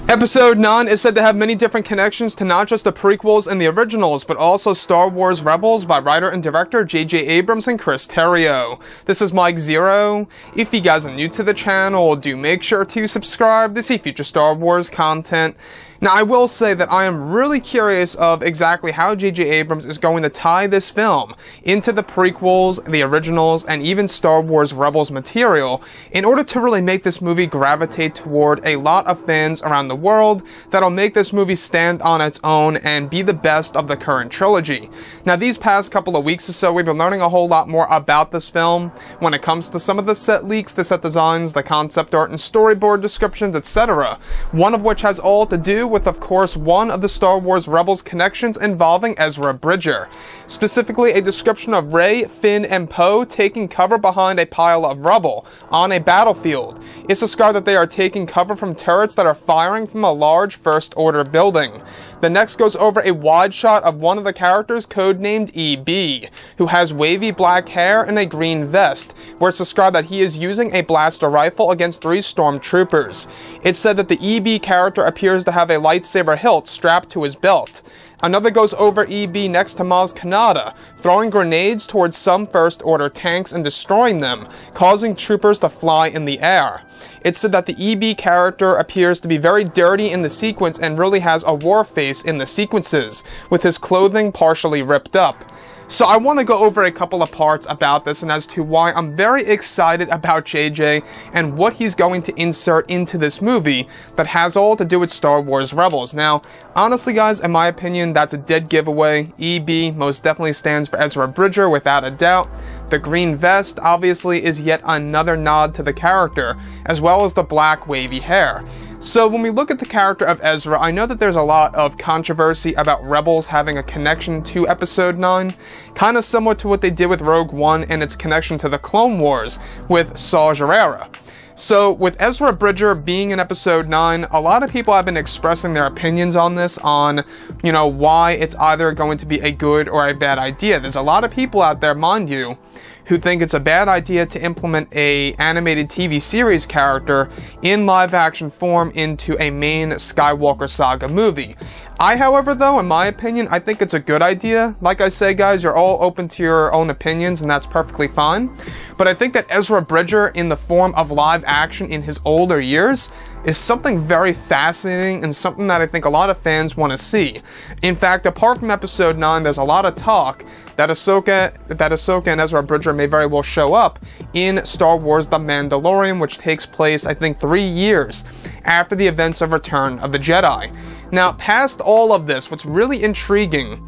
Episode 9 is said to have many different connections to not just the prequels and the originals, but also Star Wars Rebels by writer and director JJ Abams and Chris Terrio. This is Mike Zero. If you guys are new to the channel, do make sure to subscribe to see future Star Wars content. Now, I will say that I am really curious of exactly how JJ Abrams is going to tie this film into the prequels, the originals, and even Star Wars Rebels material in order to really make this movie gravitate toward a lot of fans around the world that'll make this movie stand on its own and be the best of the current trilogy. Now, these past couple of weeks or so, we've been learning a whole lot more about this film when it comes to some of the set leaks, the set designs, the concept art and storyboard descriptions, etc. One of which has all to do with, of course, one of the Star Wars Rebels connections involving Ezra Bridger. Specifically, a description of Rey, Finn, and Poe taking cover behind a pile of rubble on a battlefield. It's described that they are taking cover from turrets that are firing from a large First Order building. The next goes over a wide shot of one of the characters codenamed EB, who has wavy black hair and a green vest, where it's described that he is using a blaster rifle against 3 stormtroopers. It's said that the EB character appears to have a lightsaber hilt strapped to his belt. Another goes over EB next to Maz Kanata, throwing grenades towards some First Order tanks and destroying them, causing troopers to fly in the air. It's said that the EB character appears to be very dirty in the sequence and really has a war face in the sequences, with his clothing partially ripped up. So I want to go over a couple of parts about this and as to why I'm very excited about JJ and what he's going to insert into this movie that has all to do with Star Wars Rebels. Now, honestly guys, in my opinion, that's a dead giveaway. EB most definitely stands for Ezra Bridger without a doubt. The green vest obviously is yet another nod to the character, as well as the black wavy hair. So when we look at the character of Ezra, I know that there's a lot of controversy about Rebels having a connection to Episode 9, kind of similar to what they did with Rogue One and its connection to the Clone Wars with Saw Gerrera. So with Ezra Bridger being in Episode 9, a lot of people have been expressing their opinions on this, on, why it's either going to be a good or a bad idea. There's a lot of people out there, mind you, who think it's a bad idea to implement a animated TV series character in live-action form into a main Skywalker Saga movie. I, however, though, in my opinion, I think it's a good idea. Like I say, guys, you're all open to your own opinions, and that's perfectly fine. But I think that Ezra Bridger, in the form of live action in his older years, is something very fascinating and something that I think a lot of fans want to see. In fact, apart from Episode 9, there's a lot of talk that Ahsoka and Ezra Bridger may very well show up in Star Wars The Mandalorian, which takes place, I think, 3 years after the events of Return of the Jedi. Now, past all of this, what's really intriguing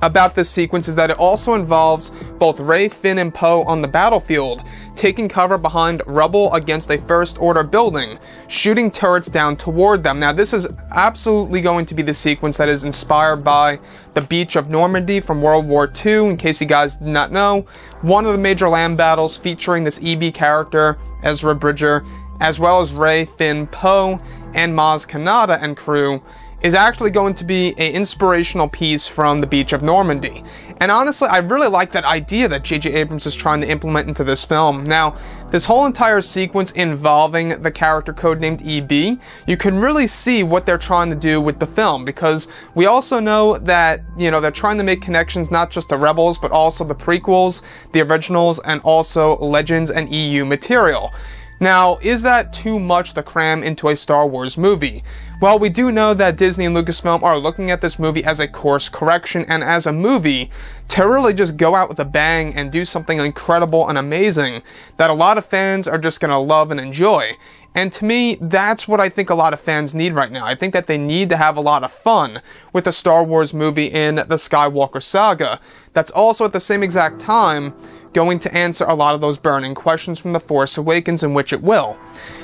about this sequence is that it also involves both Rey, Finn, and Poe on the battlefield, taking cover behind rubble against a First Order building, shooting turrets down toward them. Now, this is absolutely going to be the sequence that is inspired by the Beach of Normandy from World War II, in case you guys did not know. One of the major land battles featuring this EB character, Ezra Bridger, as well as Rey, Finn, Poe, and Maz Kanata and crew, is actually going to be an inspirational piece from the Beach of Normandy. And honestly, I really like that idea that JJ Abrams is trying to implement into this film. Now, this whole entire sequence involving the character codenamed EB, you can really see what they're trying to do with the film, because we also know that, they're trying to make connections not just to Rebels, but also the prequels, the originals, and also Legends and EU material. Now, is that too much to cram into a Star Wars movie? Well, we do know that Disney and Lucasfilm are looking at this movie as a course correction and as a movie to really just go out with a bang and do something incredible and amazing that a lot of fans are just going to love and enjoy. And to me, that's what I think a lot of fans need right now. I think that they need to have a lot of fun with a Star Wars movie in the Skywalker Saga that's also at the same exact time going to answer a lot of those burning questions from The Force Awakens, in which it will.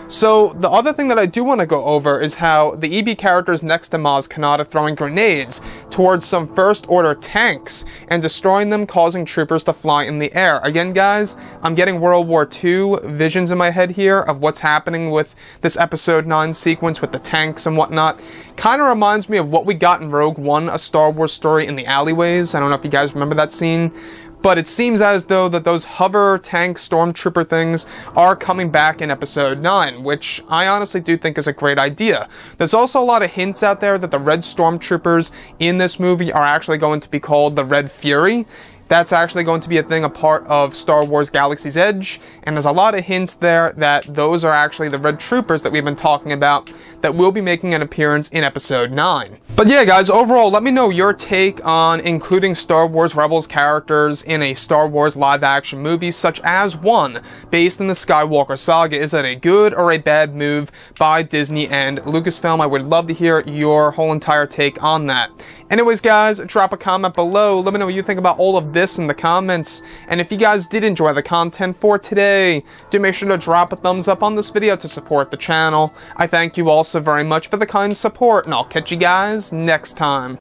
So, the other thing that I do want to go over is how the EB character is next to Maz Kanata throwing grenades towards some First Order tanks and destroying them, causing troopers to fly in the air. Again, guys, I'm getting World War II visions in my head here of what's happening with this Episode 9 sequence with the tanks and whatnot. Kind of reminds me of what we got in Rogue One, A Star Wars Story in the Alleyways. I don't know if you guys remember that scene. but it seems as though that those hover tank stormtrooper things are coming back in episode 9, which I honestly do think is a great idea. There's also a lot of hints out there that the red stormtroopers in this movie are actually going to be called the Red Fury. That's actually going to be a thing, a part of Star Wars Galaxy's Edge, and there's a lot of hints there that those are actually the Red Troopers that we've been talking about that will be making an appearance in Episode 9. But yeah, guys, overall, let me know your take on including Star Wars Rebels characters in a Star Wars live-action movie, such as one based in the Skywalker saga. Is that a good or a bad move by Disney and Lucasfilm? I would love to hear your whole entire take on that. Anyways, guys, drop a comment below. Let me know what you think about all of this in the comments. And if you guys did enjoy the content for today, do make sure to drop a thumbs up on this video to support the channel. I thank you all so very much for the kind support, and I'll catch you guys next time.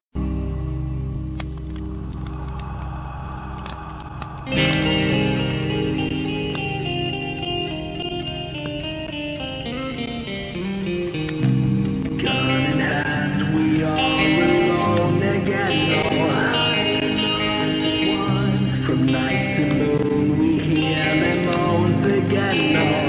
From night to moon, we hear them moans again.